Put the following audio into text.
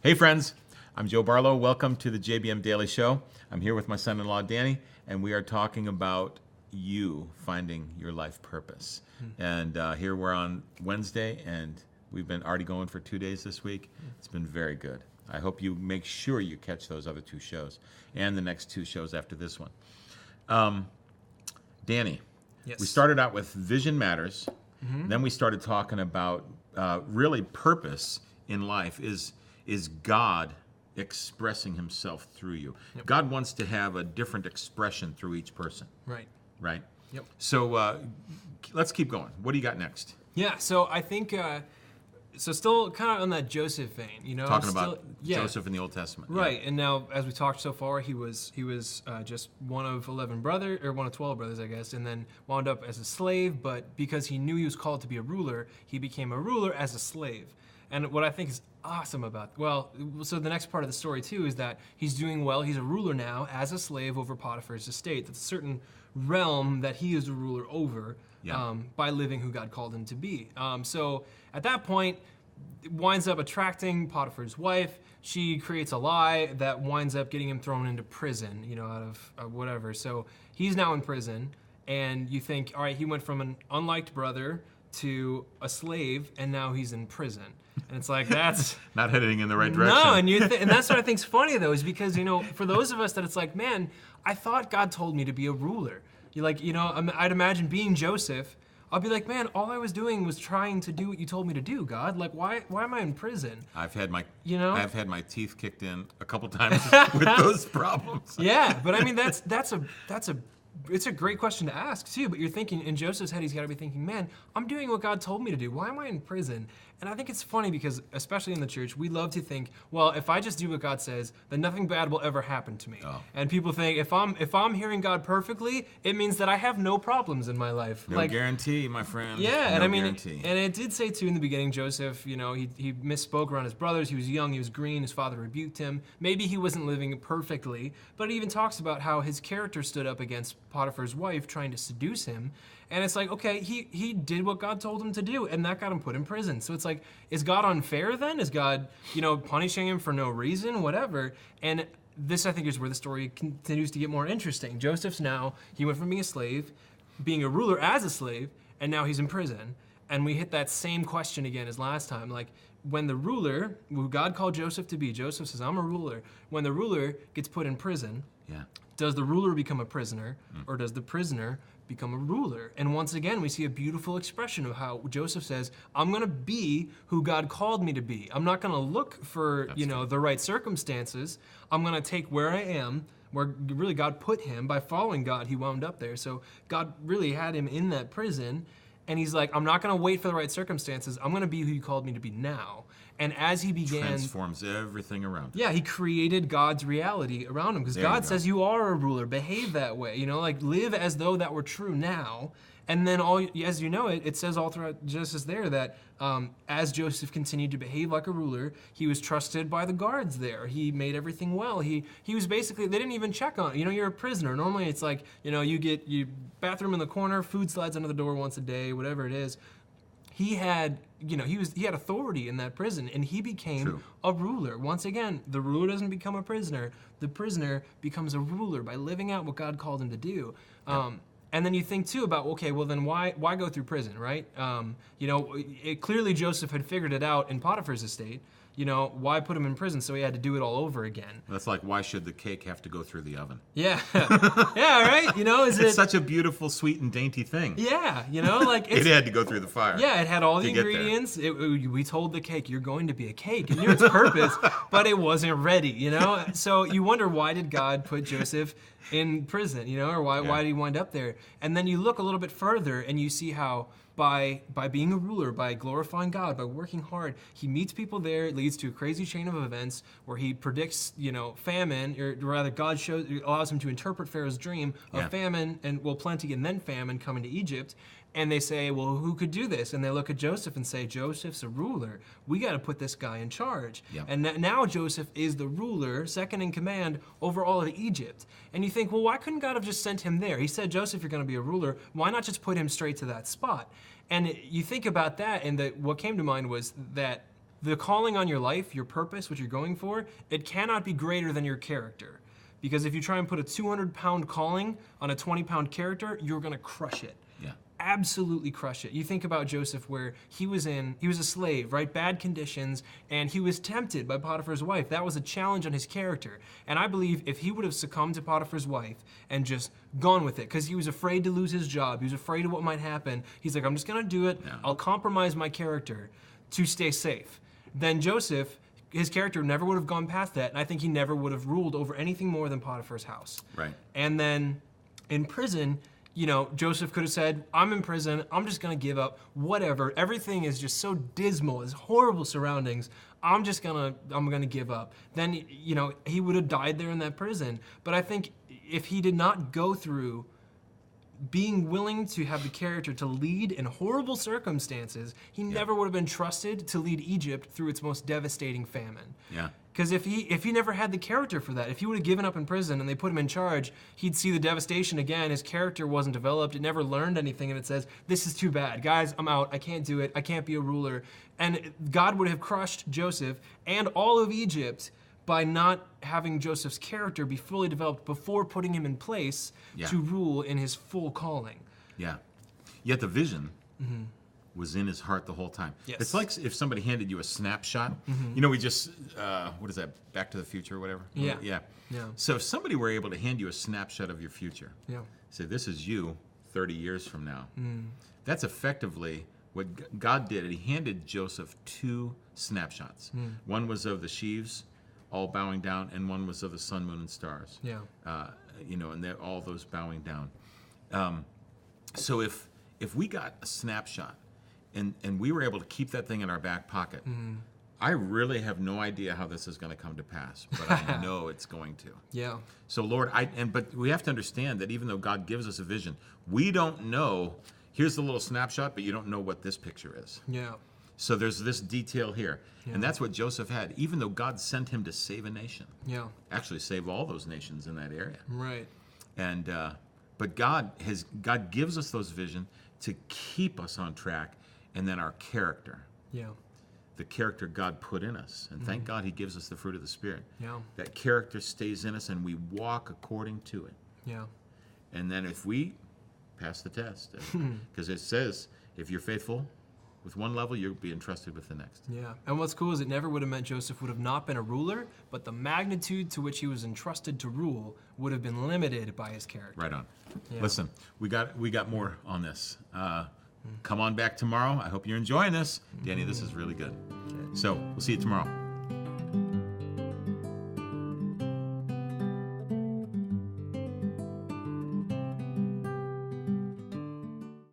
Hey friends, I'm Joe Barlow. Welcome to the JBM Daily Show. I'm here with my son-in-law Danny, and we are talking about you finding your life purpose. And here we're on Wednesday, and we've been already going for 2 days this week. It's been very good. I hope you make sure you catch those other two shows and the next two shows after this one. Danny, Yes. we started out with Vision Matters. Then we started talking about really purpose in life is God expressing himself through you. Yep. God wants to have a different expression through each person, Right. right? Yep. So let's keep going. What do you got next? Yeah. So I think so. Still kind of on that Joseph vein, you know. Talking still, about Joseph in the Old Testament. Right. And now, as we talked so far, he was just one of 12 brothers, I guess, and then wound up as a slave. But because he knew he was called to be a ruler, he became a ruler as a slave. And what I think is awesome about, so the next part of the story too is that he's doing well. He's a ruler now as a slave over Potiphar's estate. That's a certain realm that he is a ruler over by living who God called him to be. So at that point, it winds up attracting Potiphar's wife. She creates a lie that winds up getting him thrown into prison, you know, out of whatever. So he's now in prison, and you think, all right, he went from an unliked brother to a slave, and now he's in prison. And it's like, that's Not heading in the right direction. no, and that's what I think's funny though, is because, you know, for those of us that it's like, man, I thought God told me to be a ruler. I'd imagine being Joseph, I'll be like, man, all I was doing was trying to do what you told me to do, God. Like, why am I in prison? I've had my teeth kicked in a couple times with those problems. Yeah, but I mean, it's a great question to ask too. But you're thinking, in Joseph's head, he's got to be thinking, man, I'm doing what God told me to do. Why am I in prison? And I think it's funny because, especially in the church, we love to think, well, if I just do what God says, then nothing bad will ever happen to me. Oh. And people think, if I'm hearing God perfectly, it means that I have no problems in my life. No guarantee, my friend. Yeah, no and I mean, guarantee. and it did say too in the beginning, Joseph, you know, he misspoke around his brothers. He was young, he was green, his father rebuked him. Maybe he wasn't living perfectly, but it even talks about how his character stood up against Potiphar's wife trying to seduce him. And it's like, okay, he did what God told him to do, and that got him put in prison. So it's like, is God unfair then? Is God, you know, punishing him for no reason? Whatever. And this, I think, is where the story continues to get more interesting. Joseph's now, he went from being a slave, being a ruler as a slave, and now he's in prison. And we hit that same question again as last time. Like, when the ruler, who God called Joseph to be, Joseph says, I'm a ruler. When the ruler gets put in prison, does the ruler become a prisoner, or does the prisoner become a ruler? And once again, we see a beautiful expression of how Joseph says, I'm going to be who God called me to be. I'm not going to look for, the right circumstances. I'm going to take where I am, where really God put him. By following God, he wound up there. So God really had him in that prison. And he's like, I'm not going to wait for the right circumstances. I'm going to be who you called me to be now. And as he began... transforms everything around. Yeah, he created God's reality around him. Because God says you are a ruler. Behave that way. You know, like live as though that were true now. And then as you know it says all throughout Genesis there that as Joseph continued to behave like a ruler, he was trusted by the guards there. He made everything well. He was basically, they didn't even check on it. You know, you're a prisoner. Normally it's like, you know, you bathroom in the corner, food slides under the door once a day, whatever it is. He had, he had authority in that prison, and he became a ruler. Once again, the ruler doesn't become a prisoner. The prisoner becomes a ruler by living out what God called him to do. And then you think too about, okay, well then why go through prison, right? Clearly Joseph had figured it out in Potiphar's estate. You know, why put him in prison? So he had to do it all over again. That's like, why should the cake have to go through the oven? Yeah, yeah, right. You know, it's such a beautiful, sweet, and dainty thing. Yeah, you know, like it had to go through the fire. Yeah, it had all the ingredients. We told the cake, you're going to be a cake. It knew its purpose, but it wasn't ready. You know, so you wonder, why did God put Joseph in prison? You know, or why did he wind up there? And then you look a little bit further, and you see how by being a ruler, by glorifying God, by working hard, he meets people there. It leads to a crazy chain of events where he predicts, famine, or rather God allows him to interpret Pharaoh's dream of famine and plenty and then famine coming to Egypt. And they say, well, who could do this? And they look at Joseph and say, Joseph's a ruler. We got to put this guy in charge. Yep. And now Joseph is the ruler, second in command over all of Egypt. And you think, well, why couldn't God have just sent him there? He said, Joseph, you're going to be a ruler. Why not just put him straight to that spot? And you think about that, and what came to mind was that the calling on your life, your purpose, what you're going for, it cannot be greater than your character. Because if you try and put a 200-pound calling on a 20-pound character, you're going to crush it. Yeah. Absolutely crush it. You think about Joseph, where he was a slave, right? Bad conditions, and he was tempted by Potiphar's wife. That was a challenge on his character. And I believe if he would have succumbed to Potiphar's wife and just gone with it, because he was afraid to lose his job, he was afraid of what might happen, he's like, I'm just gonna do it, I'll compromise my character to stay safe. Then Joseph, his character never would have gone past that, and I think he never would have ruled over anything more than Potiphar's house. Right. And then in prison, Joseph could have said, I'm in prison, I'm just gonna give up, whatever. Everything is just so dismal, it's horrible surroundings, I'm gonna give up. Then, he would have died there in that prison. But I think if he did not go through being willing to have the character to lead in horrible circumstances, he never would have been trusted to lead Egypt through its most devastating famine. Yeah. Because if he never had the character for that, if he would have given up in prison and they put him in charge, he'd see the devastation again. His character wasn't developed. It never learned anything, and it says, this is too bad. Guys, I'm out. I can't do it. I can't be a ruler. And God would have crushed Joseph and all of Egypt by not having Joseph's character be fully developed before putting him in place to rule in his full calling. Yeah. Yet the vision was in his heart the whole time. Yes. It's like if somebody handed you a snapshot. We just, what is that, Back to the Future or whatever? Yeah. Yeah. Yeah. So if somebody were able to hand you a snapshot of your future, Yeah. say, this is you 30 years from now, that's effectively what God did. He handed Joseph 2 snapshots. One was of the sheaves all bowing down, and one was of the sun, moon, and stars. Yeah. And they're all those bowing down. So if we got a snapshot and we were able to keep that thing in our back pocket, I really have no idea how this is going to come to pass, but I know it's going to. Yeah. So Lord, but we have to understand that even though God gives us a vision, we don't know, here's the little snapshot, but you don't know what this picture is. Yeah. So there's this detail here. And that's what Joseph had, even though God sent him to save a nation. Yeah. Actually save all those nations in that area. Right. And but God gives us those vision to keep us on track, and then our character. Yeah. The character God put in us. And thank God he gives us the fruit of the Spirit. Yeah. That character stays in us and we walk according to it. Yeah. And then if we pass the test, because it says if you're faithful with one level, you'll be entrusted with the next. Yeah. And what's cool is it never would have meant Joseph would have not been a ruler, but the magnitude to which he was entrusted to rule would have been limited by his character. Right on. Yeah. Listen, we got more on this. Come on back tomorrow. I hope you're enjoying this. Danny, this is really good. So we'll see you tomorrow.